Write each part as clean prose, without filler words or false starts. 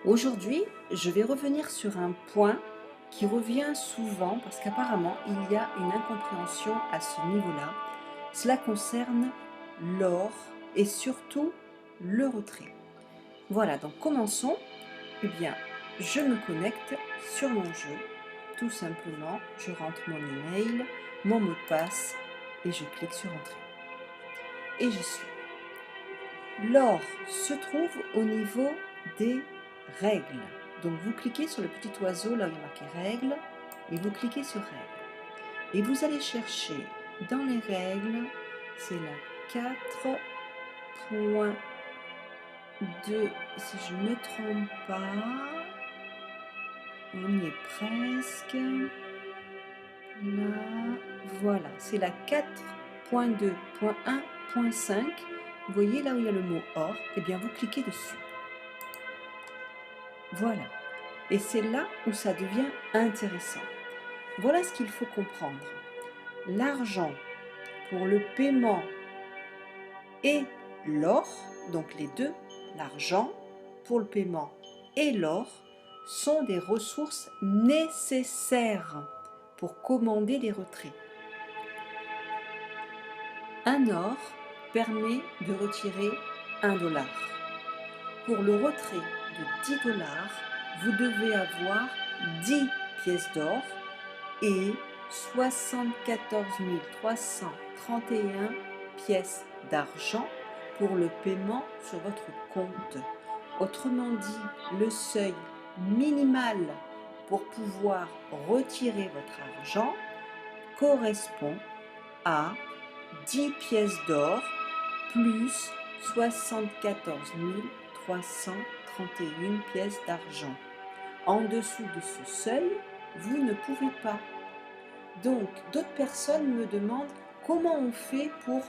Aujourd'hui, je vais revenir sur un point qui revient souvent parce qu'apparemment il y a une incompréhension à ce niveau-là. Cela concerne l'or et surtout le retrait. Voilà, donc commençons. Eh bien, je me connecte sur mon jeu. Tout simplement, je rentre mon email, mon mot de passe et je clique sur Entrée. Et j'y suis. L'or se trouve au niveau des règles. Donc vous cliquez sur le petit oiseau là où il est marqué règles et vous cliquez sur règles. Et vous allez chercher dans les règles, c'est la 4.2 si je ne me trompe pas. On y est presque. Là, voilà, c'est la 4.2.1.5. Vous voyez là où il y a le mot or, et bien vous cliquez dessus. Voilà. Et c'est là où ça devient intéressant. Voilà ce qu'il faut comprendre. L'argent pour le paiement et l'or, donc les deux, l'argent pour le paiement et l'or, sont des ressources nécessaires pour commander les retraits. Un or permet de retirer 1 $. Pour le retrait de 10 $, vous devez avoir 10 pièces d'or et 74 331 pièces d'argent pour le paiement sur votre compte. Autrement dit, le seuil minimal pour pouvoir retirer votre argent correspond à 10 pièces d'or plus 74 331 pièces d'argent. En dessous de ce seuil, vous ne pouvez pas. Donc, d'autres personnes me demandent comment on fait pour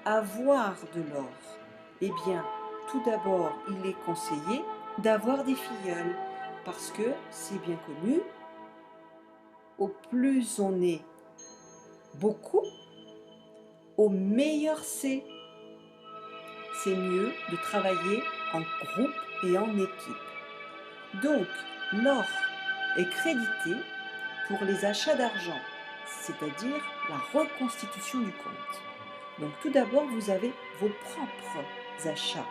avoir de l'or. Eh bien, tout d'abord, il est conseillé d'avoir des filleuls parce que c'est bien connu, au plus on est beaucoup, au meilleur c'est. C'est mieux de travailler en groupe et en équipe. Donc, l'or est crédité pour les achats d'argent, c'est-à-dire la reconstitution du compte. Donc tout d'abord, vous avez vos propres achats,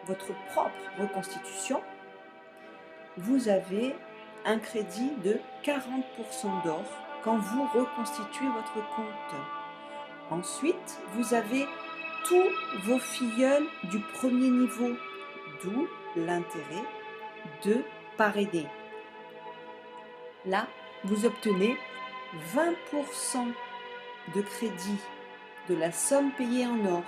votre propre reconstitution. Vous avez un crédit de 40% d'or quand vous reconstituez votre compte. Ensuite, vous avez tous vos filleuls du premier niveau, d'où l'intérêt de parrainer. Là, vous obtenez 20% de crédit de la somme payée en or.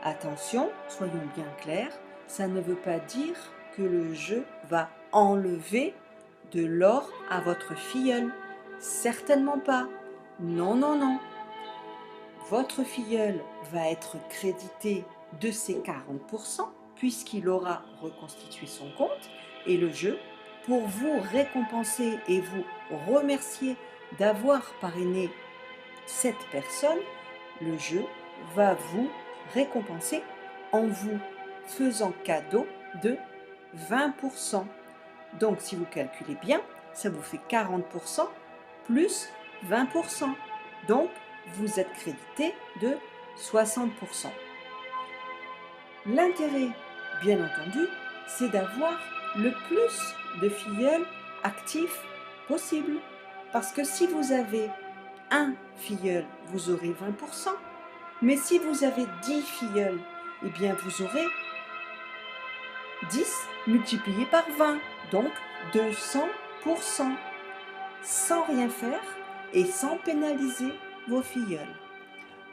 Attention, soyons bien clairs, ça ne veut pas dire que le jeu va enlever de l'or à votre filleul. Certainement pas. Non, non, non. Votre filleul va être crédité de ces 40% puisqu'il aura reconstitué son compte et le jeu, pour vous récompenser et vous remercier d'avoir parrainé cette personne, le jeu va vous récompenser en vous faisant cadeau de 20%. Donc si vous calculez bien, ça vous fait 40% plus 20%. Donc vous êtes crédité de 60%. L'intérêt, bien entendu, c'est d'avoir le plus de filleuls actifs possible. Parce que si vous avez un filleul, vous aurez 20%. Mais si vous avez 10 filleuls, eh bien vous aurez 10 multiplié par 20, donc 200%, sans rien faire et sans pénaliser vos filleuls.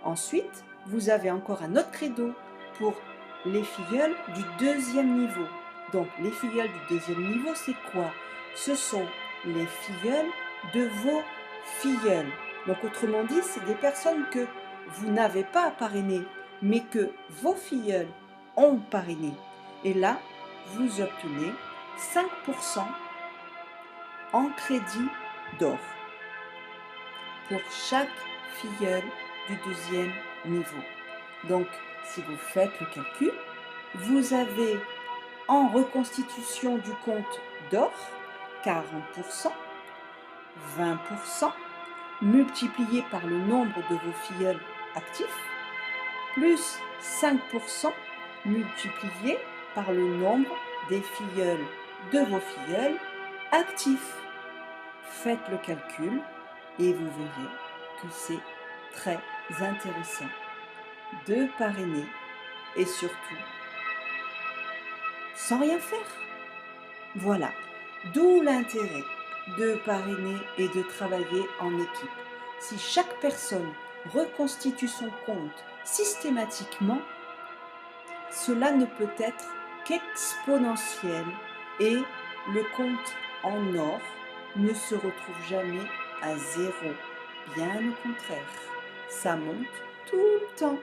Ensuite, vous avez encore un autre credo pour les filleuls du deuxième niveau. Donc les filleuls du deuxième niveau, c'est quoi? Ce sont les filleuls de vos filleuls. Donc autrement dit, c'est des personnes que vous n'avez pas parrainées, mais que vos filleuls ont parrainé. Et là, vous obtenez 5% en crédit d'or pour chaque filleul du deuxième niveau. Donc, si vous faites le calcul, vous avez en reconstitution du compte d'or, 40%, 20%, multiplié par le nombre de vos filleuls actifs, plus 5% multiplié par le nombre des filleuls de vos filleuls actifs. Faites le calcul et vous verrez que c'est très intéressant de parrainer et surtout sans rien faire. Voilà, d'où l'intérêt de parrainer et de travailler en équipe. Si chaque personne reconstitue son compte systématiquement, cela ne peut être qu'exponentiel et le compte en or ne se retrouve jamais à zéro. Bien au contraire, ça monte tout le temps.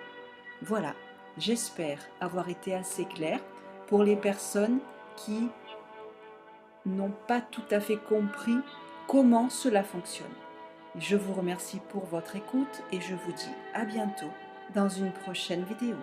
Voilà, j'espère avoir été assez claire pour les personnes qui n'ont pas tout à fait compris comment cela fonctionne. Je vous remercie pour votre écoute et je vous dis à bientôt dans une prochaine vidéo.